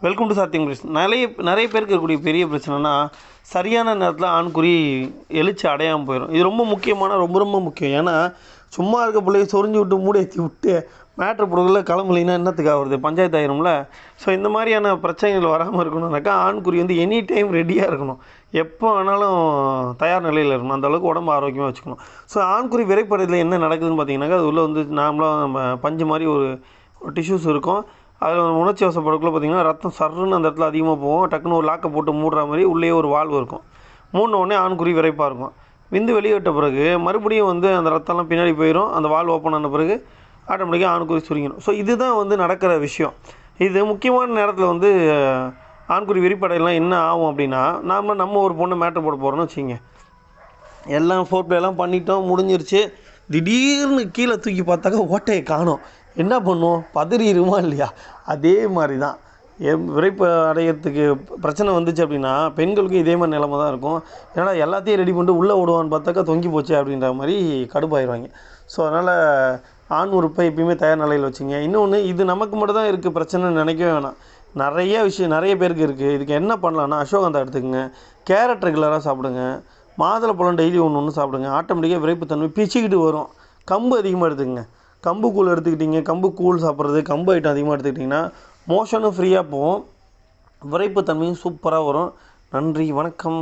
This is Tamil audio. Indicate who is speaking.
Speaker 1: வெல்கம் டு சாத்தியம் பிரச்சனை. நிறைய பேருக்கு இருக்கக்கூடிய பெரிய பிரச்சனைனா சரியான நேரத்தில் ஆண்குறி எழுச்சி அடையாமல் போயிடும். இது ரொம்ப முக்கியமான ரொம்ப ரொம்ப முக்கியம். ஏன்னா சும்மா இருக்க பிள்ளைய சொரிஞ்சு விட்டு மூடி ஏற்றி விட்டு மேட்ரு பொருட்களில் கிளம்பலைன்னா என்னத்துக்காக வருது, பஞ்சாயத்து ஆயிரும்ல. ஸோ இந்த மாதிரியான பிரச்சனைகள் வராமல் இருக்கணும்னாக்கா ஆண்குறி வந்து எனி டைம் ரெடியாக இருக்கணும், எப்போ வேணாலும் தயார் நிலையில் இருக்கணும். அந்தளவுக்கு உடம்பு ஆரோக்கியமாக வச்சுக்கணும். ஸோ ஆண்குறி விரைப்படையில் என்ன நடக்குதுன்னு பார்த்தீங்கன்னாக்கா அது உள்ளே வந்து நார்மலாக நம்ம பஞ்சு மாதிரி ஒரு டிஷ்யூஸ் இருக்கும். அதில் உணர்ச்சி வசப்படக்குள்ளே பார்த்திங்கன்னா ரத்தம் சர்ன்னு அந்த இடத்துல அதிகமாக போகும். டக்குன்னு ஒரு லாக்கை போட்டு மூடுற மாதிரி உள்ளே ஒரு வால்வு இருக்கும். மூடின உடனே ஆண்குறி விரைப்பாக இருக்கும். விந்து வெளியிட்ட பிறகு மறுபடியும் வந்து அந்த ரத்தம்லாம் பின்னாடி போயிடும். அந்த வால்வு ஓப்பன் ஆன பிறகு ஆட்டோமேட்டிக்காக ஆண்குறி சுருங்கிடும். ஸோ இதுதான் வந்து நடக்கிற விஷயம். இது முக்கியமான நேரத்தில் வந்து ஆண்குறி விரிப்படையெல்லாம் என்ன ஆகும் அப்படின்னா, நம்ம ஒரு பொண்ணை மேட்டர் போட போகிறோன்னு வச்சுங்க, எல்லாம் ஃபோர்ப்ளேலாம் பண்ணிட்டோம், முடிஞ்சிருச்சு. திடீர்னு கீழே தூக்கி பார்த்தாக்கா ஓட்டையை காணோம். என்ன பண்ணுவோம், பதறிடுமா இல்லையா? அதே மாதிரி தான் விரைப்பு அடையிறதுக்கு பிரச்சனை வந்துச்சு அப்படின்னா பெண்களுக்கு இதே மாதிரி நிலமை தான் இருக்கும். ஏன்னா எல்லாத்தையும் ரெடி பண்ணிட்டு உள்ளே விடுவான்னு பார்த்தாக்கா தொங்கி போச்சு அப்படின்ற மாதிரி கடுப்பாயிடுவாங்க. ஸோ அதனால் ஆண் உறுப்பை எப்பயுமே தயார் நிலையில் வச்சுங்க. இன்னொன்று, இது நமக்கு மட்டும் தான் இருக்குது பிரச்சனைன்னு நினைக்கவே வேணாம். நிறைய பேருக்கு இருக்குது. இதுக்கு என்ன பண்ணலான்னா அஸ்வகந்தா எடுத்துக்கங்க, கேரட் ரெகுலராக சாப்பிடுங்க, மாதுளப்பழம் டெய்லி ஒன்று சாப்பிடுங்க. ஆட்டோமேட்டிக்காக விரைப்புத்தன்மை பிச்சுக்கிட்டு வரும். கம்பு அதிகமாக எடுத்துக்கங்க. கம்பு கூழ் எடுத்துக்கிட்டிங்க, கம்பு கூழ் சாப்பிட்றது, கம்பு ஐட்டம் அதிகமாக எடுத்துக்கிட்டிங்கன்னா மோஷனும் ஃப்ரீயாக போகும், விரைப்புத்தன்மையும் சூப்பராக வரும். நன்றி, வணக்கம்.